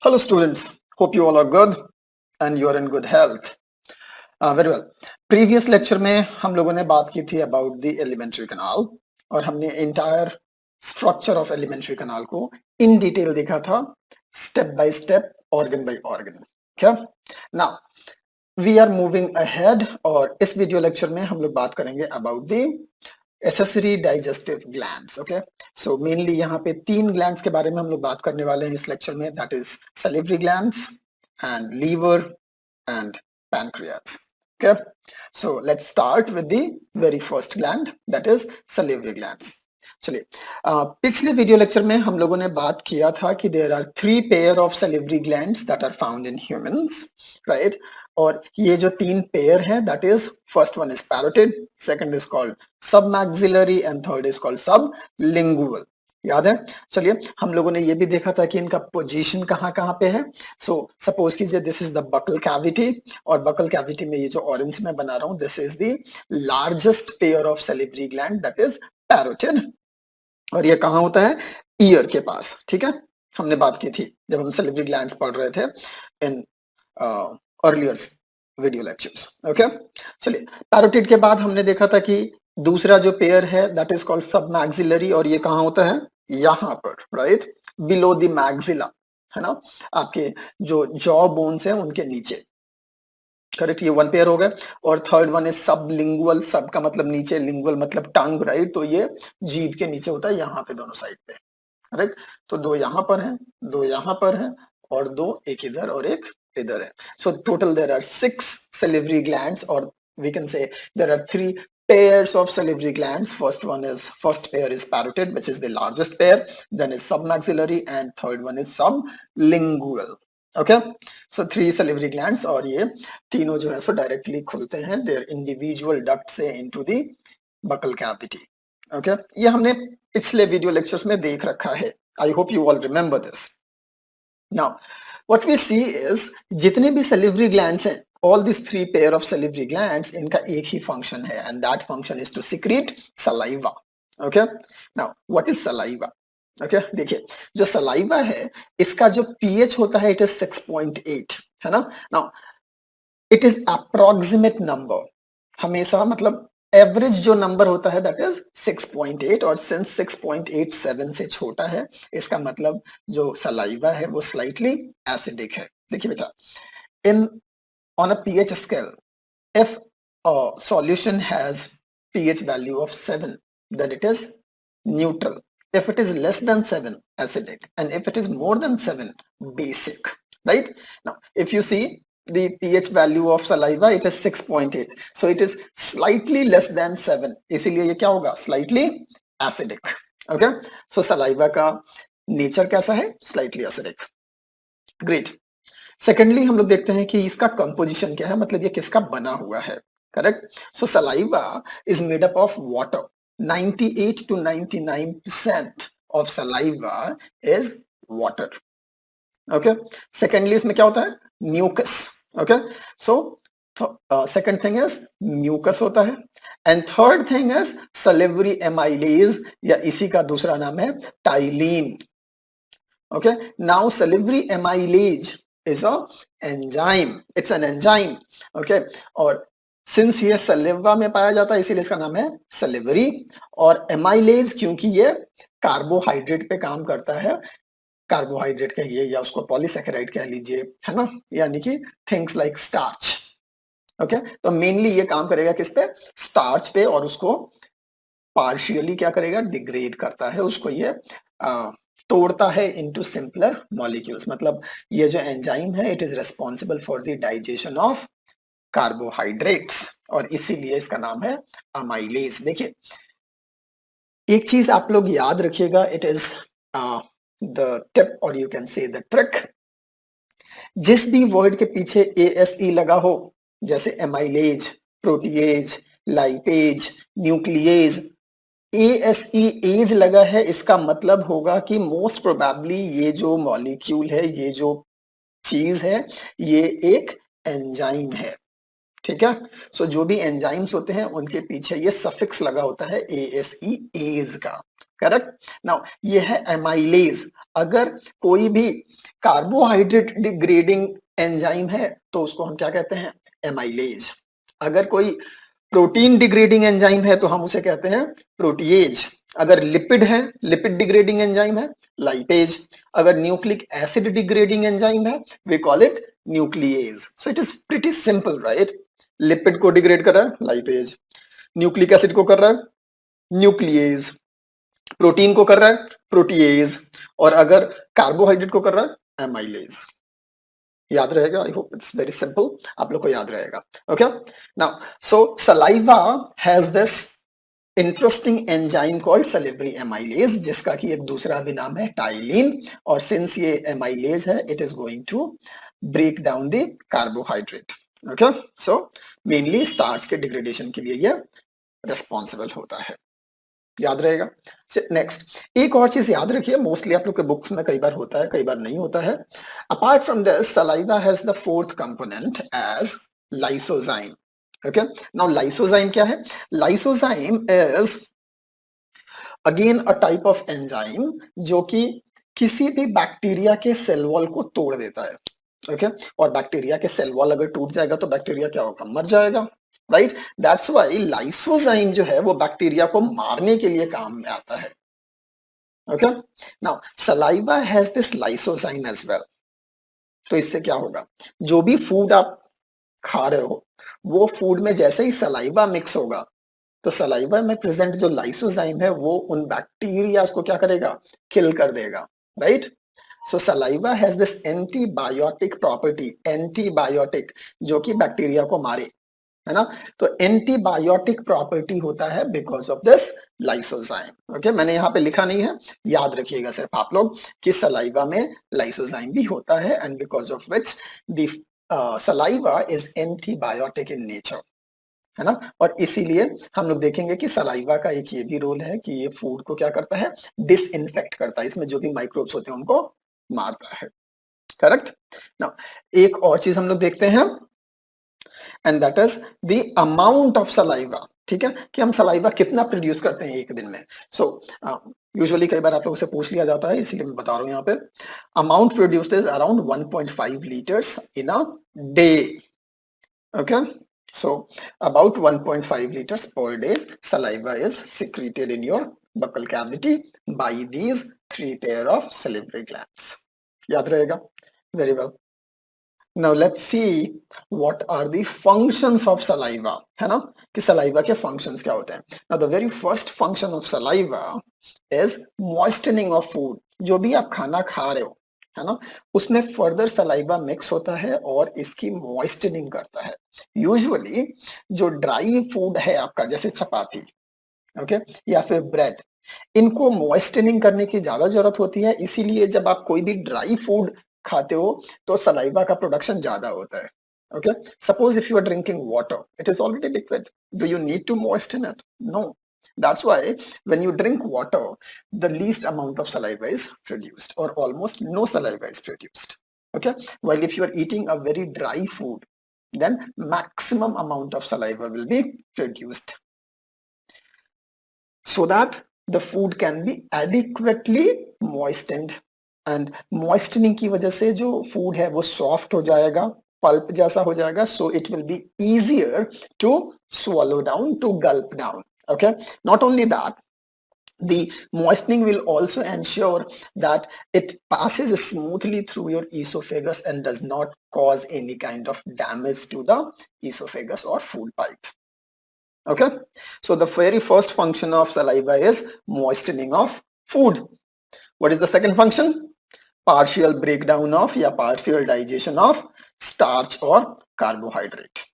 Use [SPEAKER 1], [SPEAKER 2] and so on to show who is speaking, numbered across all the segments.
[SPEAKER 1] Hello students, hope you all are good and you are in good health. Very well. Previous lecture में हम लोगों ने बात की थी about the alimentary canal और हमने entire structure of alimentary canal को in detail देखा था step by step, organ by organ. क्या? Now we are moving ahead और इस video lecture में हम लोग बात करेंगे about the accessory digestive glands. Okay, so mainly यहाँ पे तीन glands के बारे में हम लोग बात करने वाले हैं इस lecture में, that is salivary glands and liver and pancreas. Okay, so let's start with the very first gland, that is salivary glands. चलिए पिछले वीडियो लेक्चर में हम लोगों ने बात किया था कि there are 3 pair of salivary glands that are found in humans, right? और ये जो 3 पेयर हैं, that is first one is parotid, second is called submaxillary and third is called sublingual. याद है? चलिए हम लोगों ने ये भी देखा था कि इनका पोजीशन कहाँ कहाँ पे है. सो सपोज कीजिए this is the buccal cavity और बकल कैविटी में ये जो ऑरेंज में बना रहा हूँ, this is the largest pair of salivary gland, that is parotid. और ये कहाँ होता है? ईयर के पास. ठीक है, हमने बात की थी जब हम salivary glands पढ़ रहे थे in earlier video lectures. Okay, चलिए पैरोटिड के बाद हमने देखा था कि दूसरा जो पेयर है दैट इज कॉल्ड सबमैक्सिलरी और ये कहाँ होता है? यहाँ पर, राइट, बिलो द मैक्सिला, है ना, आपके जो जॉ बोन्स हैं उनके नीचे. करेक्ट, ये वन पेयर हो गया. और थर्ड वन इज सबलिंगुअल. सब का मतलब नीचे, लिंगुअल मतलब टंग, राइट, तो ये जीभ के नीचे होता है, यहाँ पे दोनों साइड पे. करेक्ट, तो दो यहाँ पर हैं, दो यहाँ पर हैं और दो एक इधर और एक इधर है. So total there are 6 salivary glands, और we can say there are 3 pairs of salivary glands. First pair is parotid, which is the largest pair, then is submaxillary and third one is sublingual. Okay, so 3 salivary glands और ये तीनों जो है सो directly खुलते हैं their individual duct से into the buccal cavity. Okay, ये हमने पिछले वीडियो लेक्चर्स में देख रखा है. I hope you all remember this. Now what we see is जितने भी salivary glands हैं, all these 3 pair of salivary glands, इनका एक ही function है and that function is to secrete saliva. Okay, now what is saliva? Okay, देखिए जो saliva है इसका जो pH होता है it is 6.8, है ना. Now it is approximate number, हमेशा मतलब एवरेज जो नंबर होता है दैट इज 6.8 और सिंस 6.87 से छोटा है इसका मतलब जो सलाइवा है वो स्लाइटली एसिडिक है. देखिए बेटा, in on a pH scale, if a solution has pH value of 7 then it is neutral, if it is less than 7 acidic, and if it is more than 7 basic, right? Now if you see the pH value of saliva, it is 6.8, so it is slightly less than 7, इसीलिए ये क्या होगा? Slightly acidic. Okay, so saliva का nature कैसा है? Slightly acidic. Great. Secondly हम लोग देखते हैं कि इसका कंपोजिशन क्या है, मतलब ये किसका बना हुआ है. Correct, so saliva is made up of water. 98 to 99% of saliva is water. Okay, secondly इसमें क्या होता है? Mucus. Okay, so second thing is mucus होता है and third thing is salivary amylase या इसी का दूसरा नाम है ptyalin. Okay, now salivary amylase is a enzyme, it's an enzyme. Okay, और सिंस ये सलिवा में पाया जाता है इसीलिए इसका नाम है सलिवरी. और एमाइलेज क्योंकि ये कार्बोहाइड्रेट पे काम करता है, कार्बोहाइड्रेट कहिए या उसको पॉलीसैकेराइड कह लीजिए, है ना, यानी कि थिंग्स लाइक स्टार्च. ओके, तो मेनली ये काम करेगा किस पे? स्टार्च पे, और उसको पार्शियली क्या करेगा? डिग्रेड करता है उसको, ये तोड़ता है इनटू सिंपलर मॉलिक्यूल्स. मतलब ये जो एंजाइम है it is responsible for the digestion of carbohydrates और इसीलिए इसका नाम है अमाइलेज. देखिए एक चीज आप लोग याद रखिएगा, इट इज द टिप और you can say the trick. जिस भी वर्ड के पीछे ASE लगा हो, जैसे amylase, protease, lipase, nuclease, ASE एज लगा है, इसका मतलब होगा कि मोस्ट प्रोबेबली ये जो मॉलिक्यूल है, ये जो चीज है, ये एक एंजाइम है. ठीक है, सो जो भी एंजाइम्स होते हैं उनके पीछे ये सफिक्स लगा होता है ASE एज का. करेक्ट। नाउ ये है एमाइलेज। अगर कोई भी कार्बोहाइड्रेट डिग्रेडिंग एंजाइम है तो उसको हम क्या कहते हैं? एमाइलेज। अगर कोई प्रोटीन डिग्रेडिंग एंजाइम है तो हम उसे कहते हैं प्रोटीएज। अगर लिपिड है, लिपिड डिग्रेडिंग एंजाइम है, लाइपेज। अगर न्यूक्लिक एसिड डिग्रेडिंग एंजाइम है, we call it nuclease. So it is pretty simple, right? Lipid को डिग्रेड कर रहा है, लाइपेज। न्यूक्लिक एसिड को कर रहा है, न्यूक्लिएज। प्रोटीन को कर रहा है, प्रोटीएज। और अगर कार्बोहाइड्रेट को कर रहा है, एमाइलेज। याद रहेगा? I hope it's very simple, आप लोग को याद रहेगा। Okay, now so saliva has this interesting enzyme called salivary amylase, जिसका कि एक दूसरा भी नाम है टाइलिन। और सिंस ये एमाइलेज है, it is going to break down the carbohydrate. Okay, so mainly starch के डिग्रेडेशन के लिए ये रिस्पॉन्सिबल होता है। याद रहेगा? नेक्स्ट एक और चीज याद रखिए, मोस्टली आप लोग के बुक्स में कई बार होता है, कई बार नहीं होता है। Apart from this, saliva has the fourth component as lysozyme. Okay, now lysozyme क्या है? Lysozyme is again a type of enzyme जो कि किसी भी बैक्टीरिया के सेल वॉल को तोड़ देता है। ओके, और बैक्टीरिया के सेल वॉल अगर टूट जाएगा तो बैक्टीरिया क्या होगा? मर जाएगा, राइट? दैट्स व्हाई लाइसोजाइम जो है वो बैक्टीरिया को मारने के लिए काम में आता है। Okay, now saliva has this lysozyme as well. तो इससे क्या होगा? जो भी फूड आप खा रहे हो, वो फूड में जैसे ही सलाइवा मिक्स होगा, तो सलाइवा में प्रेजेंट जो लाइसोजाइम है वो उन बैक्टीरिया को क्या करेगा? किल कर देगा, right? So saliva has this antibiotic property, antibiotic, जो कि बैक्टीरिया को मारे, है ना? तो एंटीबायोटिक प्रॉपर्टी होता है because of this lysozyme. Okay, मैंने यहाँ पे लिखा नहीं है, याद रखिएगा सिर्फ आप लोग कि सलाइवा में लाइसोजाइम भी होता है, and because of which the saliva is antibiotic in nature, है ना? और इसीलिए हम लोग देखेंगे कि सलाइवा का एक ये भी रोल है कि ये फूड को क्या करता है? डिसइंफेक्ट करता है, इसमें जो भी माइक्रोब्स होते हैं उनको मारता है। करेक्ट। नाउ एक और चीज हम लोग देखते हैं, and that is the amount of saliva. ठीक है, कि हम सलाइवा कितना प्रोड्यूस करते हैं एक दिन में। सो यूजुअली कई बार आप लोगों से पूछ लिया जाता है, इसीलिए मैं बता रहा हूं यहाँ पे। Amount produced is around 1.5 litres in a day. Okay, so about 1.5 liters per day saliva is secreted in your buccal cavity by these three pair of salivary glands. याद रहेगा? Very well. Now let's see what are the functions of saliva, है ना? कि saliva के functions क्या होते हैं? Now the very first function of saliva is moistening of food. जो भी आप खाना खा रहे हो, है ना, उसमें फर्दर सलाइवा मिक्स होता है और इसकी मॉइस्टनिंग करता है। यूजुअली जो ड्राई फूड है आपका, जैसे चपाती, ओके, या फिर ब्रेड, इनको मॉइस्टनिंग करने की ज्यादा जरूरत होती है। इसीलिए जब आप कोई भी ड्राई फूड खाते हो तो सलाइवा का प्रोडक्शन ज्यादा होता है। Okay, suppose if you are drinking water, it is already liquid, do you need to moisten it? No. That's why when you drink water, the least amount of saliva is produced, or almost no saliva is produced. Okay, while if you are eating a very dry food, then maximum amount of saliva will be produced, so that the food can be adequately moistened. And moistening की वजह से जो food है वो soft हो जाएगा, pulp जैसा हो जाएगा, so it will be easier to swallow down, to gulp down. Okay, not only that, the moistening will also ensure that it passes smoothly through your esophagus and does not cause any kind of damage to the esophagus or food pipe. Okay, so the very first function of saliva is moistening of food. What is the second function? Partial breakdown of या partial digestion of starch or carbohydrate.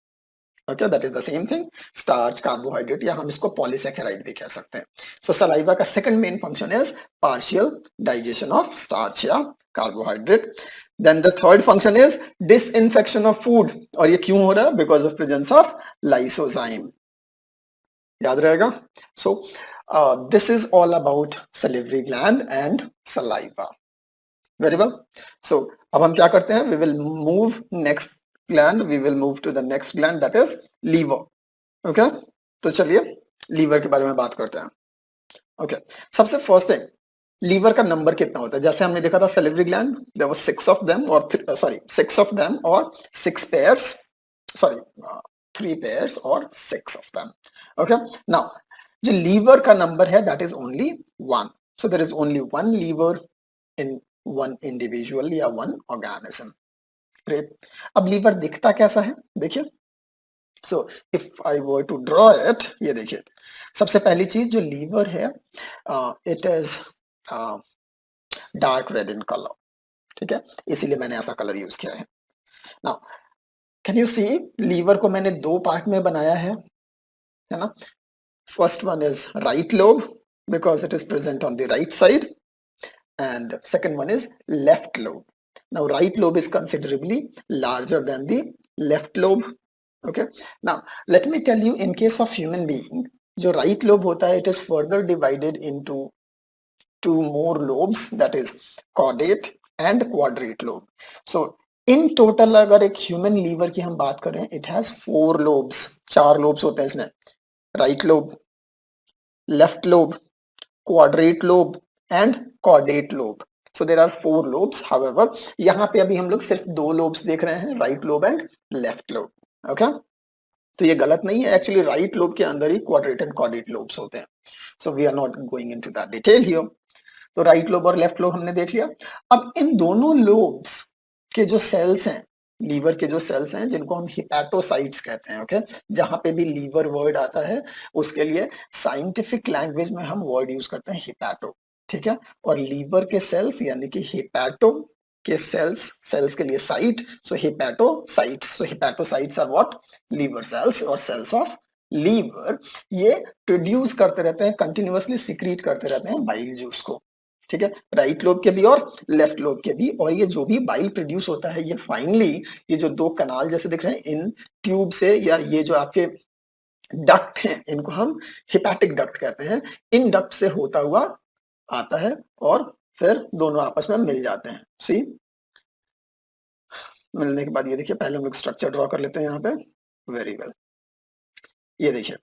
[SPEAKER 1] Okay, that is the same thing, starch, carbohydrate, या हम इसको polysaccharide भी कह सकते हैं. So saliva का second main function is partial digestion of starch या carbohydrate. Then the third function is disinfection of food. और ये क्यों हो रहा है? Because of presence of lysozyme. याद रहेगा? So this is all about salivary gland and saliva. Very well. So अब हम क्या करते हैं? We will move next gland. We will move to the next gland, that is liver. Okay? तो चलिए liver के बारे में बात करते हैं. ओके, सबसे फर्स्ट थिंग, लीवर का नंबर कितना होता है? जैसे हमने देखा था salivary gland, there were 6 of them और 6 ऑफ देम और 6 पेयर्स, सॉरी 3 पेयर्स और 6 ऑफ देम। ओके, नाउ जो लीवर का नंबर है that is only 1, so there is only 1 liver in one individual या वन ऑर्गेनिज्म। ग्रेट, अब liver दिखता कैसा है देखिए, so if I were to draw it, ये देखिए सबसे पहली चीज जो लीवर है, it is dark red in colour, ठीक है, इसीलिए मैंने ऐसा कलर यूज किया है। Now can you C, liver को मैंने दो पार्ट में बनाया है ना। First one is right lobe because it is present on the right side, and second one is left lobe. Now right lobe is considerably larger than the left lobe. Okay, now let me tell you, in case of human being, जो right lobe होता है, it is further divided into two more lobes, that is caudate and quadrate lobe. So in total अगर एक human liver की हम बात करें, it has 4 lobes, 4 lobes होते हैं इसमें, right lobe, left lobe, quadrate lobe and caudate lobe. So there are 4 lobes. However, यहाँ पे अभी हम लोग सिर्फ 2 lobes देख रहे हैं, right lobe and left lobe. Okay? तो ये गलत नहीं है, एक्चुअली राइट लोब के अंदर ही क्वाड्रेट एंड कॉर्डेट लोब्स होते हैं. So we are not going into that detail here. तो राइट लोब और लेफ्ट लोब हमने देख लिया. अब इन दोनों लोब्स के जो सेल्स हैं, लीवर के जो सेल्स हैं, जिनको हम हिपैटोसाइट्स कहते हैं, ओके, जहां पे भी लीवर वर्ड आता है उसके लिए साइंटिफिक लैंग्वेज में हम वर्ड यूज करते हैं हिपैटो, ठीक है. और लीवर के सेल्स यानी कि हिपैटो के सेल्स के लिए cyte, so hepatocytes. So hepatocytes are what? Liver cells. और सेल्स ऑफ लीवर ये प्रोड्यूस करते रहते हैं, कंटिन्यूअसली सिक्रीट करते रहते हैं बाइल जूस को, ठीक है, राइट लोब के भी और लेफ्ट लोब के भी. और ये जो भी बाइल प्रोड्यूस होता है, ये फाइनली ये जो दो कनाल जैसे दिख रहे हैं, इन ट्यूब से, या ये जो आपके डक्ट हैं, इनको हम हिपैटिक डक्ट कहते हैं, इन डक्ट से होता हुआ आता है और फिर दोनों आपस में मिल जाते हैं. सी, मिलने के बाद ये देखिए, पहले हम लोग स्ट्रक्चर ड्रॉ कर लेते हैं यहाँ पे. वेरी वेल, ये देखिए,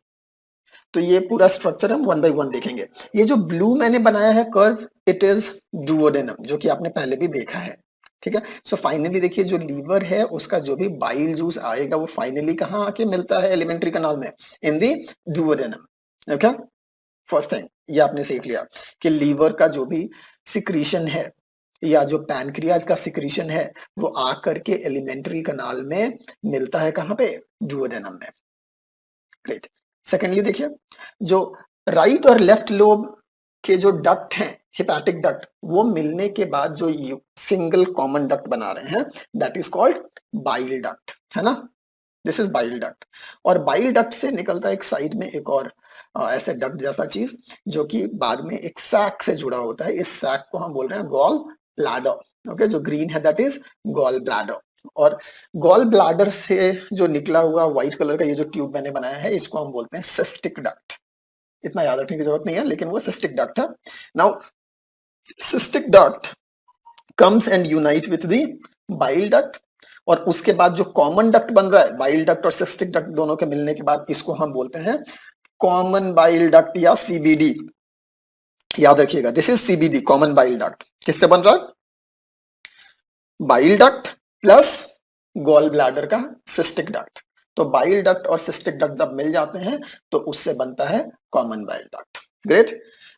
[SPEAKER 1] तो ये पूरा स्ट्रक्चर हम 1 बाय 1 देखेंगे. ये जो ब्लू मैंने बनाया है कर्व, इट इज डुओडेनम, जो कि आपने पहले भी देखा है, ठीक है. सो फाइनली देखिए, जो लीवर है उसका जो भी बाइल जूस आएगा वो फाइनली कहाँ आके मिलता है? एलिमेंट्री कनाल में, इन दी डुओडेनम. ओके, फर्स्ट थिंग ये आपने सीख लिया कि लीवर का जो भी सिक्रीशन है या जो पैनक्रियाज का सिक्रीशन है, वो आकर के एलिमेंट्री कनाल में मिलता है कहाँ पे? डुओडेनम में. ग्रेट. सेकेंडली देखिए, जो राइट और लेफ्ट लोब के जो डक्ट हैं, हिपैटिक डक्ट, वो मिलने के बाद जो सिंगल कॉमन डक्ट बना रहे हैं, that is called bile duct, है ना. This is bile duct. और बाइल डक्ट से निकलता है एक साइड में एक और ऐसे डक्ट जैसा चीज, जो कि बाद में एक सैक से जुड़ा होता है. इस सैक को हम बोल रहे हैं गॉल ब्लैडर. ओके, जो ग्रीन है दैट इज गॉल ब्लैडर. और गॉल ब्लैडर से जो निकला हुआ व्हाइट कलर का ये जो ट्यूब मैंने बनाया है, इसको हम बोलते हैं सिस्टिक डक्ट. इतना याद रखने की जरूरत नहीं है, लेकिन वो सिस्टिक डक्ट है. Now cystic duct comes and unite with the bile duct, और उसके बाद जो कॉमन डक्ट बन रहा है, बाइल डक्ट और सिस्टिक डक्ट दोनों के मिलने के बाद, इसको हम बोलते हैं कॉमन बाइल डक्ट या सीबीडी. याद रखिएगा, this is CBD, common bile duct. किससे बन रहा है? Bile duct plus gall bladder का सिस्टिक डक्ट. तो बाइल डक्ट और सिस्टिक डक्ट जब मिल जाते हैं तो उससे बनता है common bile duct. Great.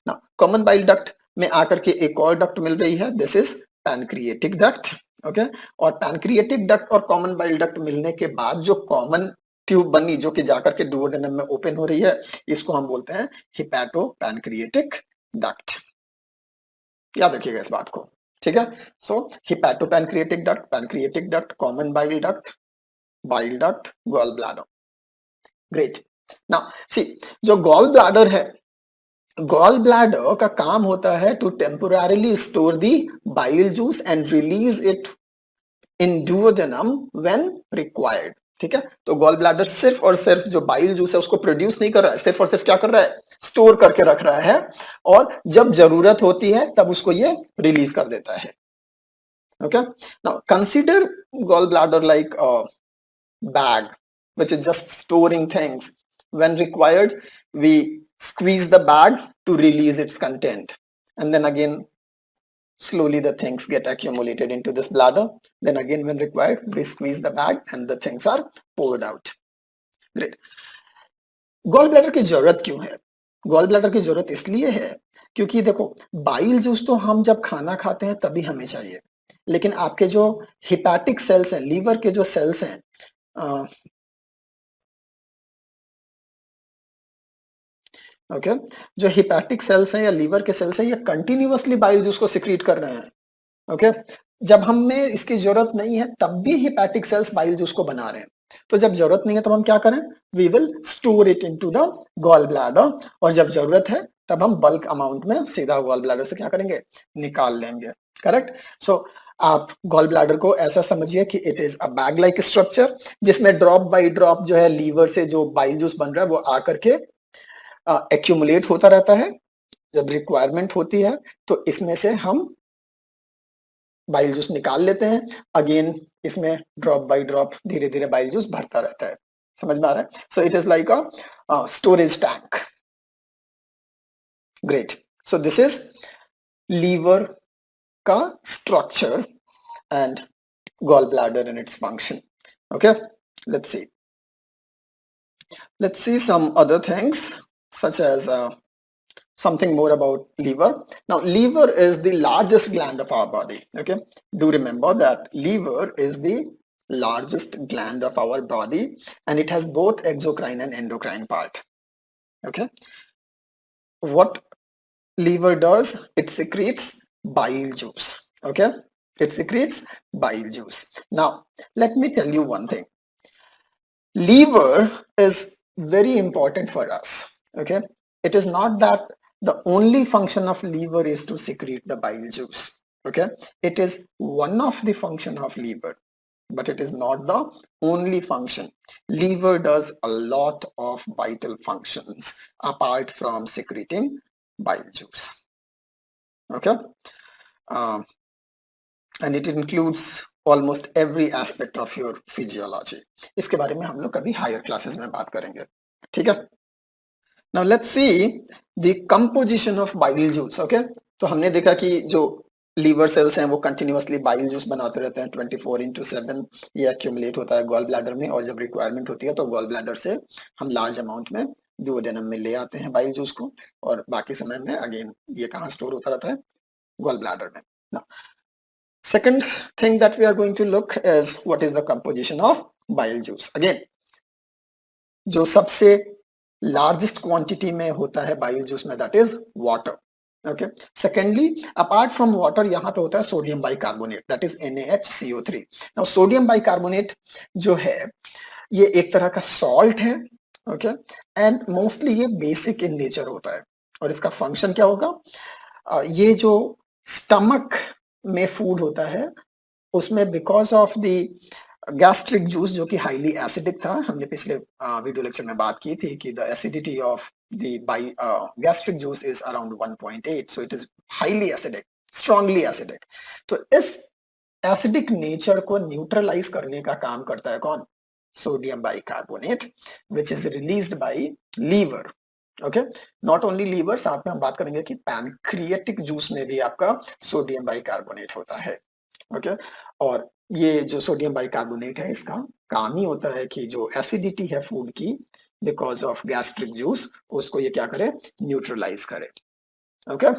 [SPEAKER 1] Now common bile duct में आकर के एक और डक्ट मिल रही है, this is pancreatic duct. Okay, और पैनक्रिएटिक डक्ट और कॉमन बाइल डक्ट मिलने के बाद जो कॉमन ट्यूब बनी, जो कि जाकर के डुओडेनम में ओपन हो रही है, इसको हम बोलते हैं हिपैटो पैनक्रिएटिक डक्ट. याद रखिएगा इस बात को, ठीक है. So hepatopancreatic duct, common bile duct, gall bladder. Great. Now see, जो गॉल ब्लैडर है, गॉल ब्लैडर का काम होता है to temporarily store the bile juice and release it in duodenum when required, ठीक है. तो गॉल ब्लैडर सिर्फ और सिर्फ जो बाइल जूस है उसको प्रोड्यूस नहीं कर रहा है, सिर्फ और सिर्फ क्या कर रहा है? स्टोर करके रख रहा है, और जब जरूरत होती है तब उसको ये रिलीज कर देता है. Okay, now consider gall bladder like a bag which is just storing things. When required, we squeeze the bag to release its content, and then again slowly the things get accumulated into this bladder. Then again when required we squeeze the bag and the things are poured out. Great. Gall bladder की जरूरत क्यों है? Gall bladder की जरूरत इसलिए है क्योंकि देखो बाइल जूस तो हम जब खाना खाते हैं तभी हमें चाहिए, लेकिन आपके जो हिपैटिक सेल्स हैं, लीवर के जो सेल्स हैं, ओके, जो हिपैटिक सेल्स हैं या लीवर के सेल्स हैं ये कंटिन्यूअसली बाइल जूस को सिक्रीट कर रहे हैं। ओके, जब हमें इसकी जरूरत नहीं है तब भी हिपैटिक सेल्स बाइल जूस को बना रहे हैं। तो जब जरूरत नहीं है तब हम क्या करें? We will store it into the gall bladder, और जब जरूरत है तब हम बल्क अमाउंट में सीधा गॉल ब्लैडर से क्या करेंगे? निकाल लेंगे। करेक्ट। सो आप गॉल ब्लैडर को ऐसा समझिए कि it is a bag like structure, जिसमें ड्रॉप बाय ड्रॉप जो है लीवर से जो बाइल जूस बन रहा है वो आकर के एक्यूमुलेट होता रहता है। जब रिक्वायरमेंट होती है तो इसमें से हम बाइल जूस निकाल लेते हैं, अगेन इसमें ड्रॉप बाय ड्रॉप धीरे धीरे बाइल जूस भरता रहता है। समझ में आ रहा है? So it is like a storage tank. Great. So this is liver का structure and gall bladder in its function. Okay, let's see some other things such as something more about liver. Now liver is the largest gland of our body. Okay, do remember that liver is the largest gland of our body and it has both exocrine and endocrine part. Okay, what liver does? It secretes bile juice. Okay, it secretes bile juice. Now let me tell you one thing. Liver is very important for us. Okay, it is not that the only function of liver is to secrete the bile juice. Okay, it is one of the function of liver, but it is not the only function. Liver does a lot of vital functions apart from secreting bile juice. Okay, and it includes almost every aspect of your physiology. इसके बारे में हम लोग कभी higher classes में बात करेंगे। ठीक है। Now let's see the composition of bile juice. Okay, तो हमने देखा कि जो लीवर सेल्स हैं वो कंटिन्यूअसली बाइल जूस बनाते रहते हैं 24/7। ये एक्यूमुलेट होता है गॉल ब्लैडर में, और जब रिक्वायरमेंट होती है तो गॉल ब्लैडर से हम लार्ज अमाउंट में दुओडेनम में ले आते हैं बाइल जूस को, और बाकी समय में अगेन ये कहाँ स्टोर होता रहता है? गॉल ब्लैडर में। Now, second thing that we are going to look is what is the composition of bile juice. Again, जो सबसे लार्जेस्ट क्वांटिटी में होता है बाइल जूस में, that is water. Okay. Secondly, apart from water यहाँ पे होता है sodium bicarbonate, that is NaHCO3. Now sodium bicarbonate जो है ये एक तरह का सॉल्ट है. ओके, एंड मोस्टली ये बेसिक इन नेचर होता है, और इसका फंक्शन क्या होगा? ये जो स्टमक में फूड होता है उसमें because of the gastric juice जो कि हाईली एसिडिक था, हमने पिछले वीडियो लेक्चर में बात की थी कि the acidity of the gastric juice is around 1.8, so it is highly acidic, strongly acidic. तो इस एसिडिक नेचर को न्यूट्रलाइज करने का काम करता है कौन? Sodium bicarbonate, which is released by liver. Okay, not only liver, साथ में हम बात करेंगे कि पैनक्रिएटिक जूस में भी आपका सोडियम बाइकार्बोनेट होता है. ओके, और ये जो सोडियम बाइकार्बोनेट है इसका काम ही होता है कि जो एसिडिटी है फूड की बिकॉज ऑफ गैस्ट्रिक जूस, उसको ये क्या करे? न्यूट्रलाइज करे. Okay,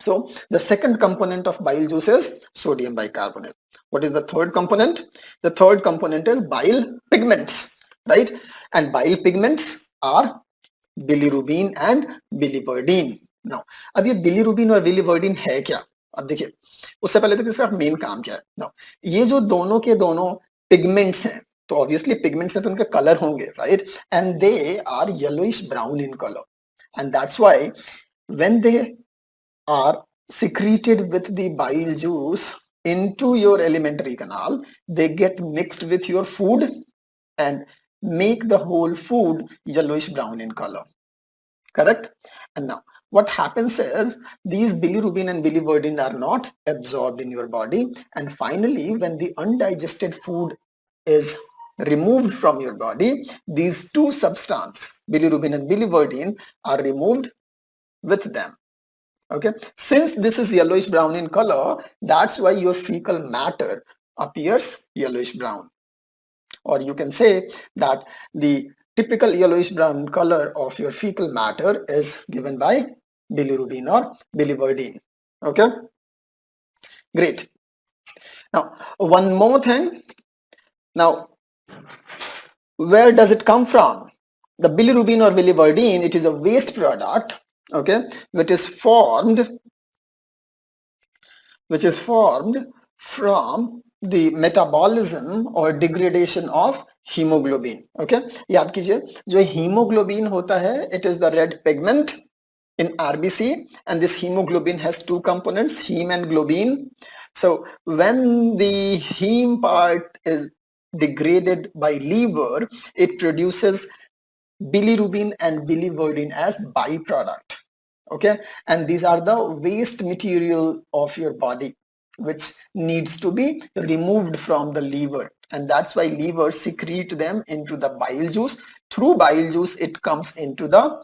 [SPEAKER 1] so the second component of bile juice is sodium bicarbonate. What is the third component? The third component is bile pigments, right? And bile pigments are bilirubin and biliverdin. Now, अब ये bilirubin और biliverdin है क्या? अब देखिए, उससे पहले तो इसका मेन काम क्या है? Now, ये जो दोनों के दोनों पिगमेंट्स हैं, तो ऑब्वियसली पिगमेंट्स हैं तो उनके कलर होंगे, right? And they are yellowish brown in colour, and that's why when they are secreted with the bile juice into your alimentary canal, they get mixed with your food and make the whole food yellowish brown in color. Correct? And now what happens is these bilirubin and biliverdin are not absorbed in your body, and finally when the undigested food is removed from your body, these two substances, bilirubin and biliverdin, are removed with them. Okay, since this is yellowish brown in color, that's why your fecal matter appears yellowish brown. Or you can say that the typical yellowish brown color of your fecal matter is given by bilirubin or biliverdin. Okay, great. Now one more thing. Now where does it come from? The bilirubin or biliverdin, it is a waste product, okay, which is formed from the metabolism or degradation of hemoglobin. Okay, याद कीजिए जो hemoglobin होता है, it is the red pigment in RBC, and this hemoglobin has two components, heme and globin. So when the heme part is degraded by liver, it produces bilirubin and biliverdin as byproduct. Okay, and these are the waste material of your body which needs to be removed from the liver, and that's why liver secrete them into the bile juice. Through bile juice it comes into the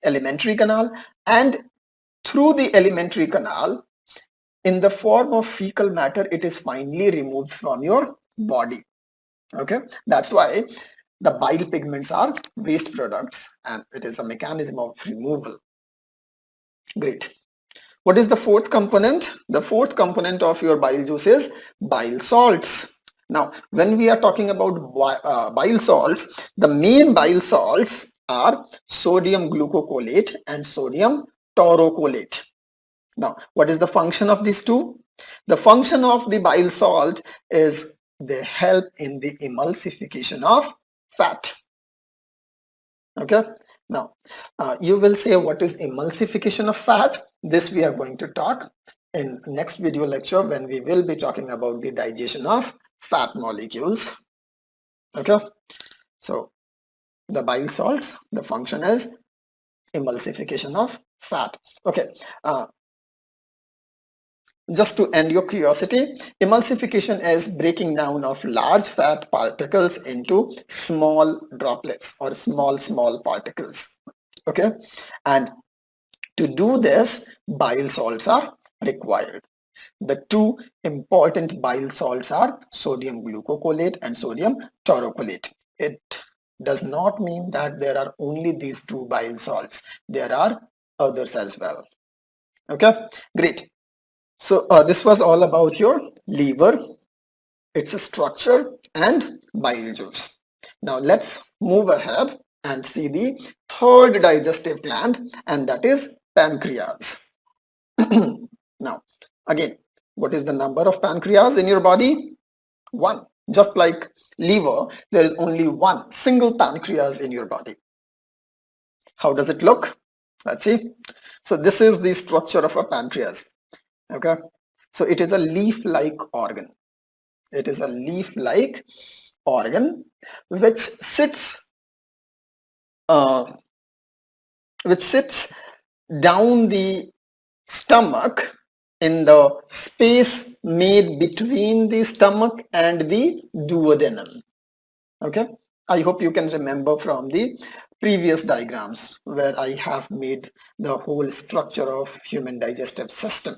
[SPEAKER 1] alimentary canal, and through the alimentary canal in the form of fecal matter it is finally removed from your body. Okay, that's why the bile pigments are waste products and it is a mechanism of removal. Great. What is the fourth component? The fourth component of your bile juice is bile salts. Now, when we are talking about bile salts, the main bile salts are sodium glucocholate and sodium taurocolate. Now, what is the function of these two? The function of the bile salt is they help in the emulsification of fat. Okay, now you will say what is emulsification of fat. This we are going to talk in next video lecture when we will be talking about the digestion of fat molecules. Okay, so the bile salts, the function is emulsification of fat. Okay, just to end your curiosity, emulsification is breaking down of large fat particles into small droplets or small particles. Okay, and to do this, bile salts are required. The two important bile salts are sodium glucocholate and sodium taurocolate. It does not mean that there are only these two bile salts. There are others as well. Okay, great. So this was all about your liver, its structure and bile juice. Now let's move ahead and see the third digestive gland, and that is pancreas. Now again, what is the number of pancreas in your body? One. Just like liver, there is only one single pancreas in your body. How does it look? Let's see. So this is the structure of a pancreas. Okay, so it is a leaf-like organ. It is a leaf-like organ which sits down the stomach in the space made between the stomach and the duodenum. Okay, I hope you can remember from the previous diagrams where I have made the whole structure of human digestive system.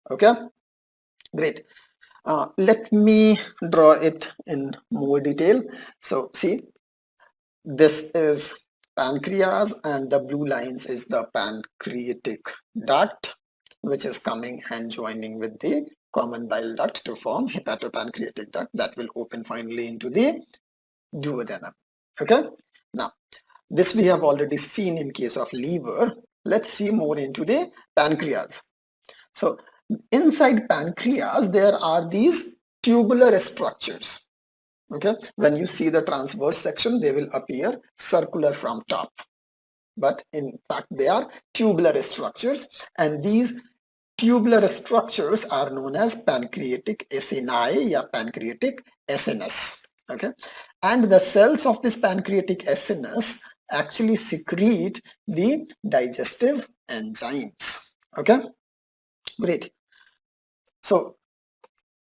[SPEAKER 1] Okay, great. Let me draw it in more detail. So see, this is pancreas and the blue lines is the pancreatic duct, which is coming and joining with the common bile duct to form hepatopancreatic duct that will open finally into the duodenum. Okay, now this we have already seen in case of liver. Let's see more into the pancreas. So inside pancreas there are these tubular structures. Okay, when you see the transverse section they will appear circular from top, but in fact they are tubular structures, and these tubular structures are known as pancreatic acini or pancreatic acinus. Okay, and the cells of this pancreatic acinus actually secrete the digestive enzymes. Okay, great. So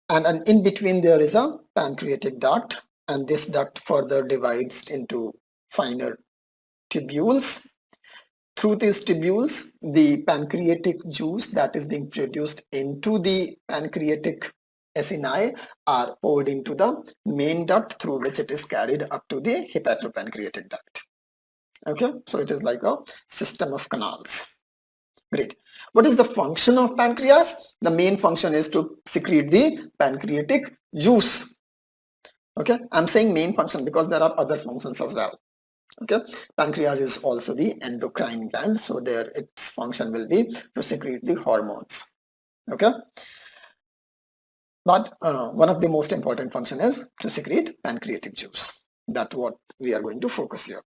[SPEAKER 1] and in between there is a pancreatic duct, and this duct further divides into finer tubules, through these tubules, the pancreatic juice that is being produced into the pancreatic acini are poured into the main duct through which it is carried up to the hepatopancreatic duct. Okay, so it is like a system of canals. Great. What is the function of pancreas? The main function is to secrete the pancreatic juice. Okay, I'm saying main function because there are other functions as well. Okay, pancreas is also the endocrine gland, so there its function will be to secrete the hormones. Okay, but one of the most important function is to secrete pancreatic juice. That's what we are going to focus here.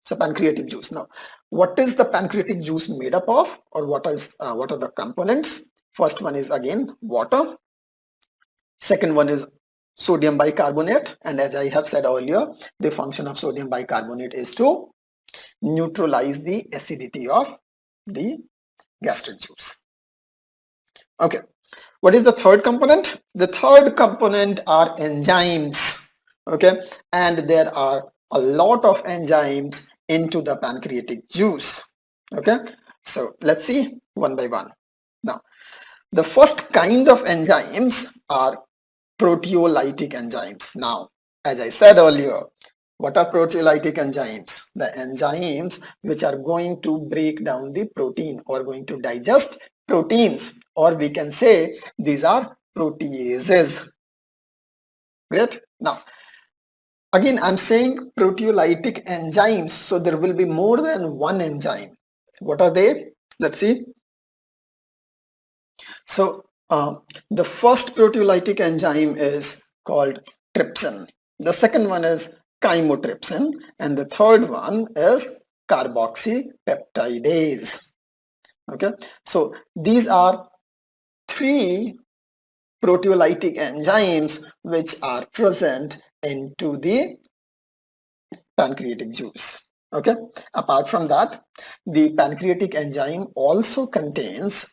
[SPEAKER 1] So pancreatic juice. Now, what is the pancreatic juice made up of, or what are the components? First one is again water. Second one is sodium bicarbonate, and as I have said earlier, the function of sodium bicarbonate is to neutralize the acidity of the gastric juice. Okay, what is the third component? The third component are enzymes. Okay, and there are a lot of enzymes into the pancreatic juice. Okay, so let's see one by one. Now, the first kind of enzymes are proteolytic enzymes. Now, as I said earlier, what are proteolytic enzymes? The enzymes which are going to break down the protein or going to digest proteins, or we can say these are proteases. Great. Now, again, I'm saying proteolytic enzymes, so there will be more than one enzyme. What are they? Let's see. So, the first proteolytic enzyme is called trypsin. The second one is chymotrypsin, and the third one is carboxypeptidase. Okay, so these are three proteolytic enzymes which are present into the pancreatic juice. Okay, apart from that, the pancreatic enzyme also contains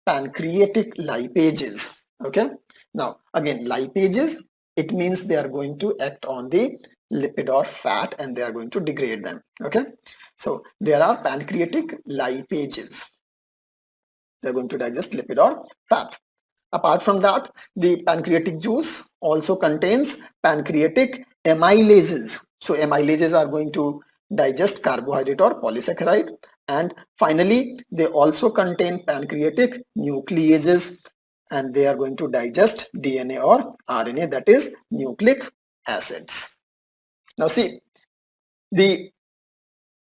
[SPEAKER 1] pancreatic lipases. Okay, now again, lipases, it means they are going to act on the lipid or fat and they are going to degrade them. Okay, so there are pancreatic lipases, they're going to digest lipid or fat. Apart from that, the pancreatic juice also contains pancreatic amylases. So amylases are going to digest carbohydrate or polysaccharide, and finally they also contain pancreatic nucleases, and they are going to digest DNA or RNA, that is nucleic acids. Now see, the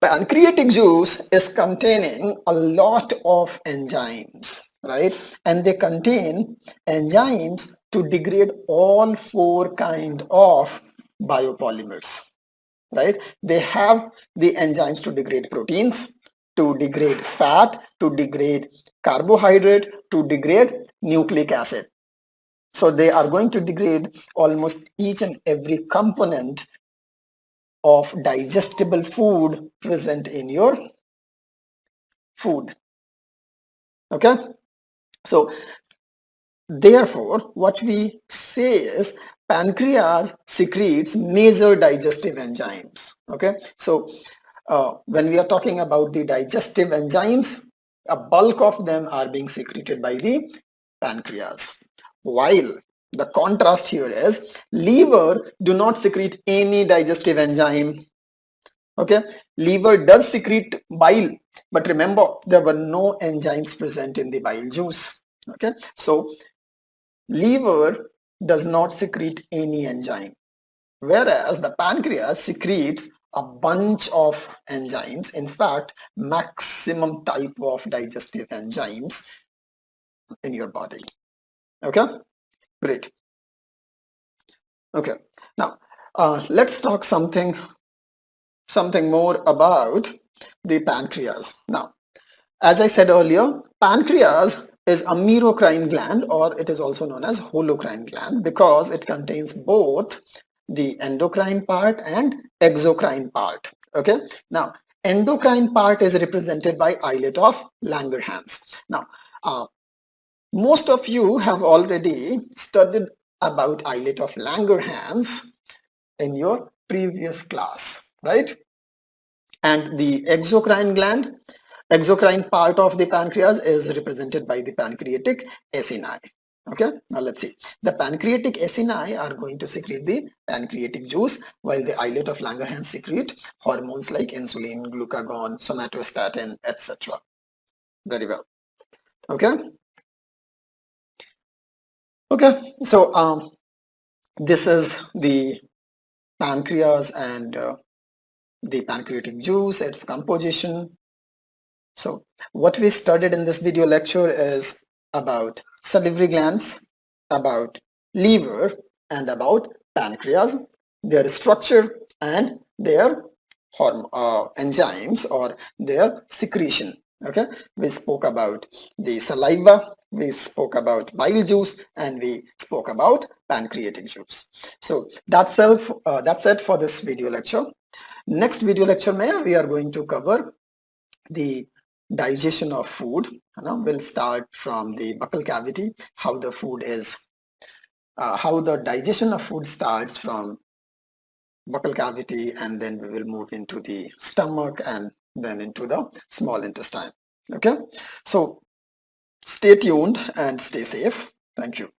[SPEAKER 1] pancreatic juice is containing a lot of enzymes, right? And they contain enzymes to degrade all four kind of biopolymers, right? They have the enzymes to degrade proteins, to degrade fat, to degrade carbohydrate, to degrade nucleic acid. So they are going to degrade almost each and every component of digestible food present in your food. Okay, so therefore what we say is pancreas secretes major digestive enzymes. Okay, so when we are talking about the digestive enzymes, a bulk of them are being secreted by the pancreas, while the contrast here is liver do not secrete any digestive enzyme. Okay, liver does secrete bile, but remember there were no enzymes present in the bile juice. Okay, so liver does not secrete any enzyme, whereas the pancreas secretes a bunch of enzymes, in fact maximum type of digestive enzymes in your body. Okay, great. Okay, now let's talk something more about the pancreas. Now, as I said earlier, pancreas is a merocrine gland, or it is also known as holocrine gland, because it contains both the endocrine part and exocrine part. Okay, now endocrine part is represented by islet of Langerhans. Now, most of you have already studied about islet of Langerhans in your previous class, right? And the exocrine gland, Exocrine part of the pancreas is represented by the pancreatic acini. Okay, now let's see. The pancreatic acini are going to secrete the pancreatic juice, while the islet of Langerhans secrete hormones like insulin, glucagon, somatostatin, etc. Very well. Okay. Okay. So this is the pancreas and the pancreatic juice, its composition. So what we studied in this video lecture is about salivary glands, about liver, and about pancreas, their structure and their enzymes or their secretion. Okay, we spoke about the saliva, we spoke about bile juice, and we spoke about pancreatic juice. So that's it for this video lecture. Next video lecture mein we are going to cover the digestion of food. We'll start from the buccal cavity, how the food is, how the digestion of food starts from buccal cavity, and then we will move into the stomach and then into the small intestine. Okay, so stay tuned and stay safe. Thank you.